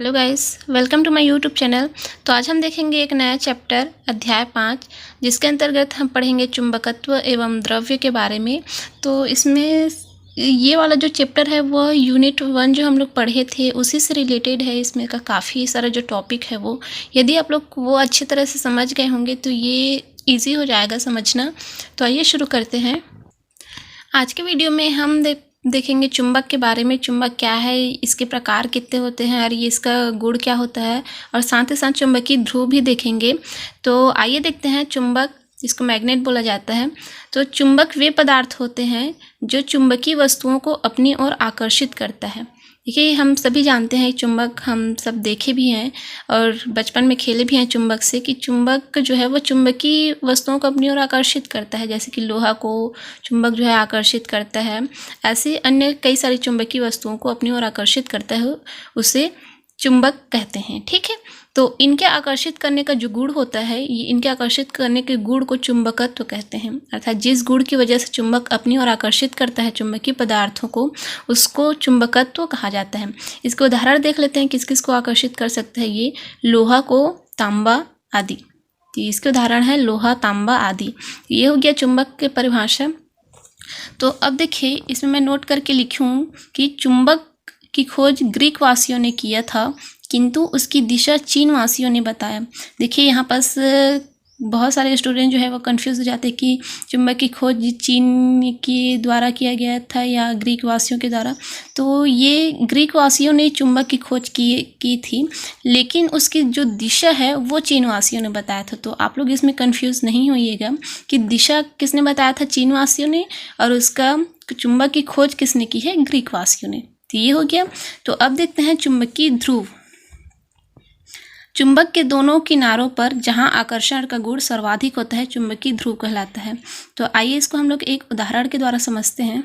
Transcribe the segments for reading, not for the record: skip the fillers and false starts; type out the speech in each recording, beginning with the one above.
Hello guys, welcome to my YouTube channel. तो आज हम देखेंगे एक नया चैप्टर अध्याय 5, जिसके अंतर्गत हम पढ़ेंगे चुंबकत्व एवं द्रव्य के बारे में। तो इसमें ये वाला जो चैप्टर है वह यूनिट 1 जो हम लोग पढ़े थे उसी से रिलेटेड है। इसमें का काफ़ी सारा जो टॉपिक है वो यदि आप लोग वो अच्छी तरह से समझ गए होंगे तो ये ईजी हो जाएगा समझना। तो आइए शुरू करते हैं। आज के वीडियो में हम देखेंगे चुंबक के बारे में। चुंबक क्या है, इसके प्रकार कितने होते हैं और ये इसका गुण क्या होता है, और साथ ही साथ चुंबकीय ध्रुव भी देखेंगे। तो आइए देखते हैं चुंबक, जिसको मैग्नेट बोला जाता है। तो चुंबक वे पदार्थ होते हैं जो चुंबकीय वस्तुओं को अपनी ओर आकर्षित करता है। देखिए, हम सभी जानते हैं चुंबक, हम सब देखे भी हैं और बचपन में खेले भी हैं चुंबक से, कि चुंबक जो है वो चुंबकीय वस्तुओं को अपनी ओर आकर्षित करता है। जैसे कि लोहा को चुंबक जो है आकर्षित करता है, ऐसे अन्य कई सारी चुंबकीय वस्तुओं को अपनी ओर आकर्षित करता है, उसे चुंबक कहते हैं। ठीक है, तो इनके आकर्षित करने का जो गुण होता है, ये इनके आकर्षित करने के गुण को चुंबकत्व कहते हैं। अर्थात जिस गुण की वजह से चुंबक अपनी ओर आकर्षित करता है चुंबकीय पदार्थों को, उसको चुंबकत्व कहा जाता है। इसके उदाहरण देख लेते हैं, किस किस को आकर्षित कर सकता है ये, लोहा को, तांबा आदि। तो इसके उदाहरण है लोहा, तांबा आदि। ये हो गया चुंबक के परिभाषा। तो अब देखिए, इसमें मैं नोट करके लिखूँ कि चुंबक की खोज ग्रीक वासियों ने किया था, किंतु उसकी दिशा चीन वासियों ने बताया। देखिए, यहाँ पास बहुत सारे स्टूडेंट जो है वो कंफ्यूज हो जाते हैं कि चुंबक की खोज चीन के द्वारा किया गया था या ग्रीक वासियों के द्वारा। तो ये ग्रीक वासियों ने चुंबक की खोज की थी, लेकिन उसकी जो दिशा है वो चीन वासियों ने बताया था। तो आप लोग इसमें कंफ्यूज नहीं होइएगा कि दिशा किसने बताया था, चीन वासियों ने, और उसका चुंबक की खोज किसने की है, ग्रीक वासियों ने। तो ये हो गया। तो अब देखते हैं चुंबकीय ध्रुव। चुंबक के दोनों किनारों पर जहां आकर्षण का गुण सर्वाधिक होता है, चुंबकीय ध्रुव कहलाता है। तो आइए इसको हम लोग एक उदाहरण के द्वारा समझते हैं।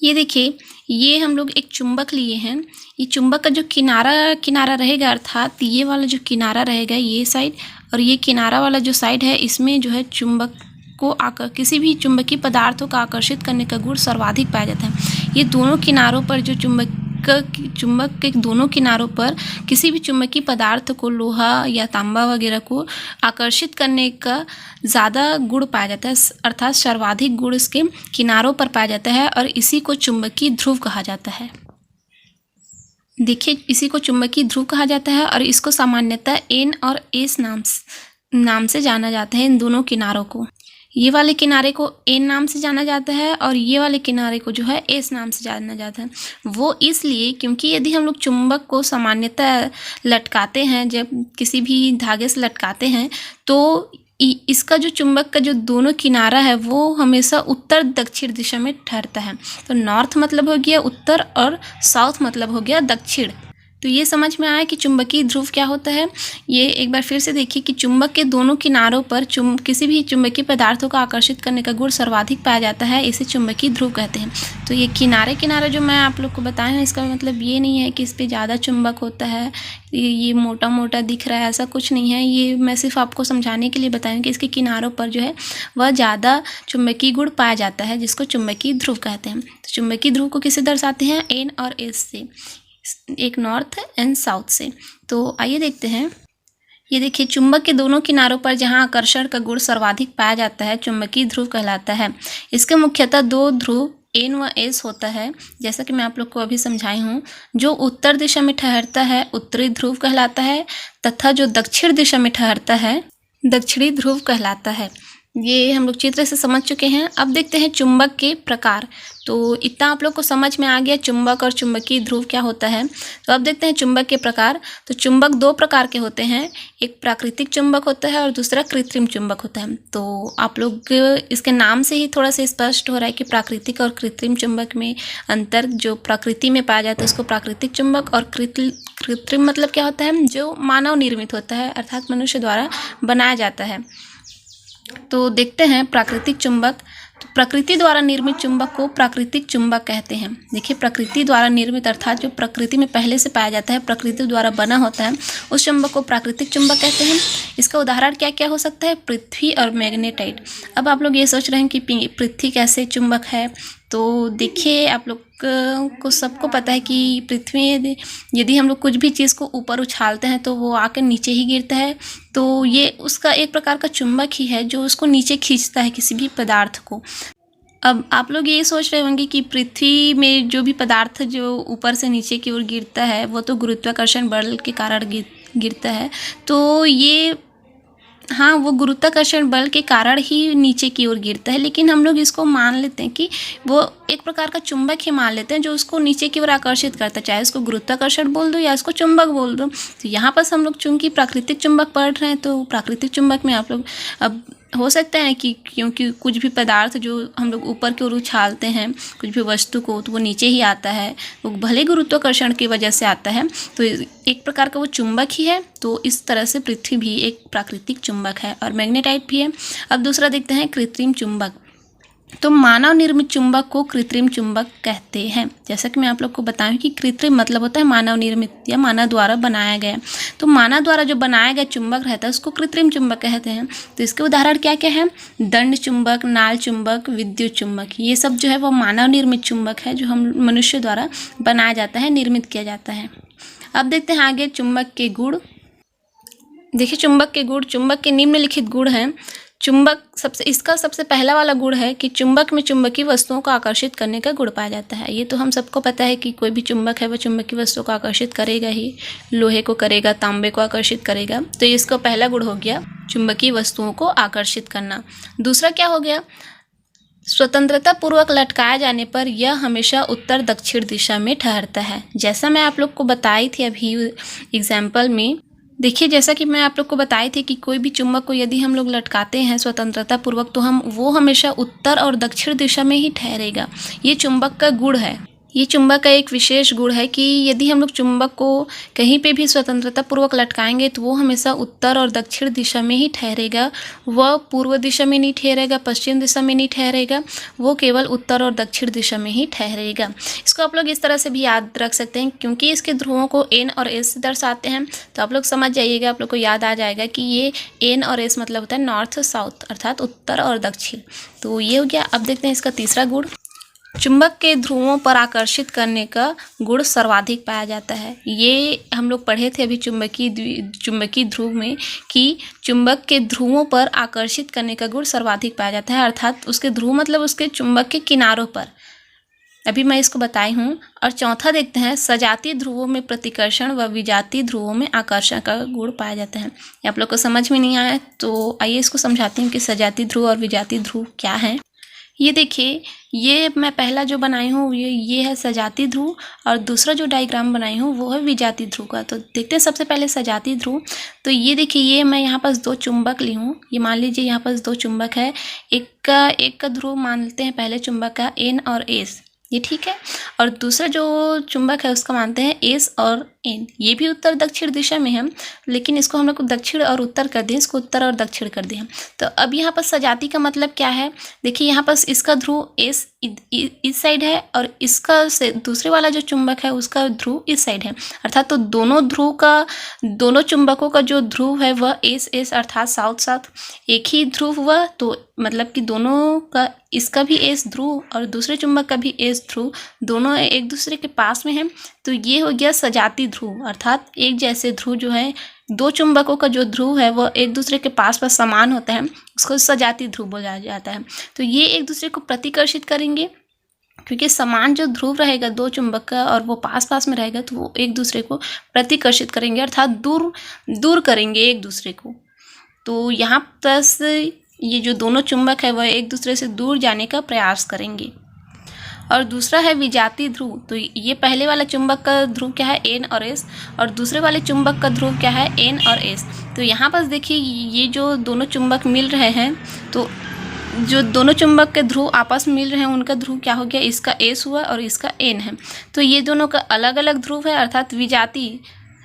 ये देखिए, ये हम लोग एक चुंबक लिए हैं। ये चुंबक का जो किनारा रहेगा, अर्थात ये वाला जो किनारा रहेगा, ये साइड, और ये किनारा वाला जो साइड है, इसमें जो है चुंबक को किसी भी चुंबकीय पदार्थों का आकर्षित करने का गुण सर्वाधिक पाया जाता है। ये दोनों किनारों पर जो चुंबक के दोनों किनारों पर किसी भी चुंबकीय पदार्थ को, लोहा या तांबा वगैरह को आकर्षित करने का ज़्यादा गुण पाया जाता है, अर्थात सर्वाधिक गुण इसके किनारों पर पाया जाता है, और इसी को चुंबकीय ध्रुव कहा जाता है। देखिए, इसी को चुंबकीय ध्रुव कहा जाता है, और इसको सामान्यतः एन और एस नाम से जाना जाता है। इन दोनों किनारों को, ये वाले किनारे को एन नाम से जाना जाता है और ये वाले किनारे को जो है एस नाम से जाना जाता है। वो इसलिए क्योंकि यदि हम लोग चुंबक को सामान्यतः लटकाते हैं, जब किसी भी धागे से लटकाते हैं, तो इसका जो चुंबक का जो दोनों किनारा है वो हमेशा उत्तर दक्षिण दिशा में ठहरता है। तो नॉर्थ मतलब हो गया उत्तर और साउथ मतलब हो गया दक्षिण। तो ये समझ में आया कि चुंबकीय ध्रुव क्या होता है। ये एक बार फिर से देखिए कि चुंबक के दोनों किनारों पर किसी भी चुंबकीय पदार्थों को आकर्षित करने का गुण सर्वाधिक पाया जाता है, इसे चुंबकीय ध्रुव कहते हैं। तो ये किनारा जो मैं आप लोग को बताया हूँ, इसका मतलब ये नहीं है कि इस पर ज़्यादा चुंबक होता है, ये मोटा मोटा दिख रहा है, ऐसा कुछ नहीं है। ये मैं सिर्फ आपको समझाने के लिए बताया कि इसके किनारों पर जो है वह ज़्यादा चुंबकीय गुण पाया जाता है, जिसको चुंबकीय ध्रुव कहते हैं। तो चुंबकीय ध्रुव को किससे दर्शाते हैं, एन और एस से, एक नॉर्थ एंड साउथ से। तो आइए देखते हैं। ये देखिए, चुंबक के दोनों किनारों पर जहां आकर्षण का गुण सर्वाधिक पाया जाता है, चुंबकीय ध्रुव कहलाता है। इसके मुख्यतः दो ध्रुव एन व एस होता है, जैसा कि मैं आप लोग को अभी समझाई हूँ। जो उत्तर दिशा में ठहरता है उत्तरी ध्रुव कहलाता है, तथा जो दक्षिण दिशा में ठहरता है दक्षिणी ध्रुव कहलाता है। ये हम लोग चित्र से समझ चुके हैं। अब देखते हैं चुंबक के प्रकार। तो इतना आप लोग को समझ में आ गया चुंबक और चुंबकीय ध्रुव क्या होता है। तो अब देखते हैं चुंबक के प्रकार। तो चुंबक दो प्रकार के होते हैं, एक प्राकृतिक चुंबक होता है और दूसरा कृत्रिम चुंबक होता है। तो आप लोग इसके नाम से ही थोड़ा सा स्पष्ट हो रहा है कि प्राकृतिक और कृत्रिम चुंबक में अंतर। जो प्रकृति में पाया जाता है उसको प्राकृतिक चुंबक, और कृत्रिम मतलब क्या होता है, जो मानव निर्मित होता है, अर्थात मनुष्य द्वारा बनाया जाता है। तो देखते हैं प्राकृतिक चुंबक। तो प्रकृति द्वारा निर्मित चुंबक को प्राकृतिक चुंबक कहते हैं। देखिए, प्रकृति द्वारा निर्मित अर्थात जो प्रकृति में पहले से पाया जाता है, प्रकृति द्वारा बना होता है, उस चुंबक को प्राकृतिक चुंबक कहते हैं। इसका उदाहरण क्या क्या हो सकता है, पृथ्वी और मैग्नेटाइट। अब आप लोग ये सोच रहे हैं कि पृथ्वी कैसे चुंबक है। तो देखिए, आप लोग को सबको पता है कि पृथ्वी यदि हम लोग कुछ भी चीज़ को ऊपर उछालते हैं तो वो आकर नीचे ही गिरता है। तो ये उसका एक प्रकार का चुंबक ही है जो उसको नीचे खींचता है किसी भी पदार्थ को। अब आप लोग ये सोच रहे होंगे कि पृथ्वी में जो भी पदार्थ जो ऊपर से नीचे की ओर गिरता है वो तो गुरुत्वाकर्षण बल के कारण गिरता है। तो ये हाँ, वो गुरुत्वाकर्षण बल के कारण ही नीचे की ओर गिरता है, लेकिन हम लोग इसको मान लेते हैं कि वो एक प्रकार का चुंबक ही मान लेते हैं जो उसको नीचे की ओर आकर्षित करता है, चाहे उसको गुरुत्वाकर्षण बोल दो या उसको चुंबक बोल दो। तो यहाँ पर हम लोग चूंकि प्राकृतिक चुंबक पढ़ रहे हैं तो प्राकृतिक चुंबक में आप लोग अब हो सकता है कि क्योंकि कुछ भी पदार्थ जो हम लोग ऊपर की ओर उछालते हैं कुछ भी वस्तु को तो वो नीचे ही आता है, वो भले गुरुत्वाकर्षण की वजह से आता है, तो एक प्रकार का वो चुंबक ही है। तो इस तरह से पृथ्वी भी एक प्राकृतिक चुंबक है और मैग्नेटाइट भी है। अब दूसरा देखते हैं कृत्रिम चुंबक। तो मानव निर्मित चुंबक को कृत्रिम चुंबक कहते हैं। जैसा कि मैं आप लोग को बताऊं कि कृत्रिम मतलब होता है मानव निर्मित या मानव द्वारा बनाया गया। तो मानव द्वारा जो बनाया गया चुंबक रहता है उसको कृत्रिम चुंबक कहते हैं। तो इसके उदाहरण क्या क्या है? दंड चुंबक, नाल चुंबक, विद्युत चुंबक, ये सब जो है वो मानव निर्मित चुंबक है जो हम मनुष्य द्वारा बनाया जाता है, निर्मित किया जाता है। अब देखते हैं आगे चुंबक के गुण। देखिए चुंबक के गुण, चुंबक के निम्नलिखित गुण हैं। चुंबक इसका सबसे पहला वाला गुण है कि चुंबक में चुंबकीय वस्तुओं को आकर्षित करने का गुण पाया जाता है। ये तो हम सबको पता है कि कोई भी चुंबक है वह चुंबकीय वस्तुओं को आकर्षित करेगा ही, लोहे को करेगा, तांबे को आकर्षित करेगा। तो इसका पहला गुण हो गया चुंबकीय वस्तुओं को आकर्षित करना। दूसरा क्या हो गया? स्वतंत्रता पूर्वक लटकाए जाने पर यह हमेशा उत्तर दक्षिण दिशा में ठहरता है। जैसा मैं आप लोग को बताई थी अभी एग्जाम्पल में, देखिए जैसा कि मैं आप लोग को बताई थी कि कोई भी चुंबक को यदि हम लोग लटकाते हैं स्वतंत्रता पूर्वक तो वो हमेशा उत्तर और दक्षिण दिशा में ही ठहरेगा। ये चुंबक का गुण है। ये चुंबक का एक विशेष गुण है कि यदि हम लोग चुंबक को कहीं पे भी स्वतंत्रता पूर्वक लटकाएंगे तो वो हमेशा उत्तर और दक्षिण दिशा में ही ठहरेगा। वह पूर्व दिशा में नहीं ठहरेगा, पश्चिम दिशा में नहीं ठहरेगा, वो केवल उत्तर और दक्षिण दिशा में ही ठहरेगा। इसको आप लोग इस तरह से भी याद रख सकते हैं क्योंकि इसके ध्रुवों को एन और एस से दर्शाते हैं। तो आप लोग समझ जाइएगा, आप लोग को याद आ जाएगा कि ये एन और एस मतलब होता है नॉर्थ साउथ, अर्थात उत्तर और दक्षिण। तो ये हो गया। अब देखते हैं इसका तीसरा गुण। चुंबक के ध्रुवों पर आकर्षित करने का गुण सर्वाधिक पाया जाता है। ये हम लोग पढ़े थे अभी चुंबकीय ध्रुव में कि चुंबक के ध्रुवों पर आकर्षित करने का गुण सर्वाधिक पाया जाता है, अर्थात उसके ध्रुव मतलब उसके चुंबक के किनारों पर। अभी मैं इसको बताई हूँ। और चौथा देखते हैं सजातीय ध्रुवों में प्रतिकर्षण व विजातीय ध्रुवों में आकर्षण का गुण पाया जाता है। ये आप लोग को समझ में नहीं आया तो आइए इसको समझाती हूँ कि सजातीय ध्रुव और विजातीय ध्रुव क्या है। ये देखिए, ये मैं पहला जो बनाई हूँ ये है सजातीय ध्रुव और दूसरा जो डायग्राम बनाई हूँ वो है विजातीय ध्रुव का। तो देखते हैं सबसे पहले सजातीय ध्रुव। तो ये देखिए, ये मैं यहाँ पास दो चुंबक ली हूँ। ये मान लीजिए यहाँ पास दो चुंबक है, एक का ध्रुव मान लेते हैं पहले चुंबक का एन और एस, ये ठीक है। और दूसरा जो चुंबक है उसका मानते हैं एस और एन। ये भी उत्तर दक्षिण दिशा में है, लेकिन इसको हम लोग दक्षिण और उत्तर कर दिए, इसको उत्तर और दक्षिण कर दिए। तो अब यहाँ पर सजाती का मतलब क्या है? देखिए यहाँ पर इसका ध्रुव एस इस साइड है और इसका से दूसरे वाला जो चुंबक है उसका ध्रुव इस साइड है, अर्थात तो दोनों चुंबकों का जो ध्रुव है वह एस एस अर्थात साउथ साउथ एक ही ध्रुव हुआ। तो मतलब कि दोनों का, इसका भी एस ध्रुव और दूसरे चुंबक का भी एस ध्रुव, दोनों एक दूसरे के पास में है। तो ये हो गया सजाती ध्रुव, अर्थात एक जैसे ध्रुव जो है, दो चुंबकों का जो ध्रुव है वह एक दूसरे के पास समान होता है, उसको सजाती ध्रुव बोला जाता है। तो ये एक दूसरे को प्रतिकर्षित करेंगे क्योंकि समान जो ध्रुव रहेगा दो चुंबक का और वो पास पास में रहेगा तो वो एक दूसरे को प्रतिकर्षित करेंगे, अर्थात दूर करेंगे एक दूसरे को। तो यहाँ प्लस ये जो दोनों चुंबक है वह एक दूसरे से दूर जाने का प्रयास करेंगे। और दूसरा है विजातीय ध्रुव। तो ये पहले वाला चुंबक का ध्रुव क्या है? एन और एस, और दूसरे वाले चुंबक का ध्रुव क्या है? एन और एस। तो यहाँ पर देखिए, ये जो दोनों चुंबक मिल रहे हैं, तो जो दोनों चुंबक के ध्रुव आपस में मिल रहे हैं उनका ध्रुव क्या हो गया? इसका एस हुआ और इसका एन है। तो ये दोनों का अलग अलग ध्रुव है, अर्थात विजातीय।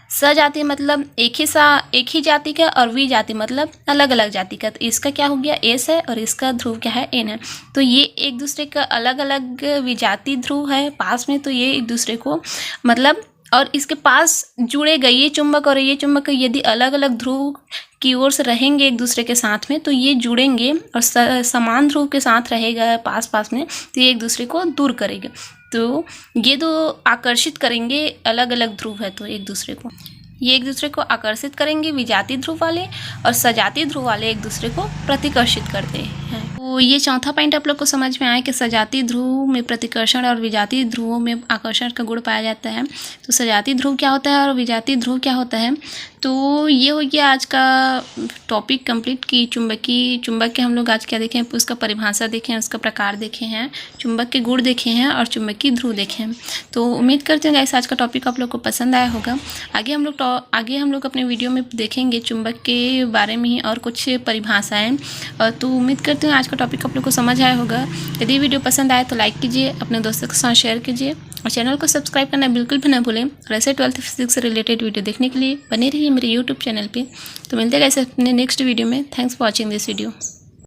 सजातीय मतलब एक ही जाति का और विजातीय मतलब अलग अलग जाति का। तो इसका क्या हो गया? एस है और इसका ध्रुव क्या है? एन है। तो ये एक दूसरे का अलग अलग विजातीय ध्रुव है पास में, तो ये एक दूसरे को मतलब और इसके पास जुड़े गए ये चुंबक और ये चुंबक यदि अलग अलग ध्रुव की ओर से रहेंगे एक दूसरे के साथ में तो ये जुड़ेंगे और समान ध्रुव के साथ रहेगा पास पास में, तो ये एक दूसरे को दूर करेंगे। तो ये दो आकर्षित करेंगे, अलग अलग ध्रुव है तो एक दूसरे को, ये एक दूसरे को आकर्षित करेंगे विजातीय ध्रुव वाले, और सजातीय ध्रुव वाले एक दूसरे को प्रतिकर्षित करते हैं। तो ये चौथा पॉइंट आप लोग को समझ में आया कि सजातीय ध्रुव में प्रतिकर्षण और विजातीय ध्रुवों में आकर्षण का गुण पाया जाता है। तो सजातीय ध्रुव क्या होता है और विजातीय ध्रुव क्या होता है, तो ये हो गया आज का टॉपिक कंप्लीट कि चुंबक के हम लोग आज क्या देखे हैं, उसका परिभाषा देखे हैं, उसका प्रकार देखे हैं, चुंबक के गुण देखे हैं और चुंबकीय ध्रुव देखे हैं। तो उम्मीद करते हैं गाइस आज का टॉपिक आप लोग को पसंद आया होगा। आगे हम लोग अपने वीडियो में देखेंगे चुंबक के बारे में ही और कुछ परिभाषाएँ। तो उम्मीद करते हैं आज का टॉपिक आप लोग को समझ आया होगा। यदि वीडियो पसंद आए तो लाइक कीजिए, अपने दोस्तों के साथ शेयर कीजिए और चैनल को सब्सक्राइब करना बिल्कुल भी ना भूलें। और ऐसे 12th फिजिक्स से रिलेटेड वीडियो देखने के लिए बने रहिए मेरे यूट्यूब चैनल पे। तो मिलते हैं गाइस अपने नेक्स्ट वीडियो में। Thanks for watching this video.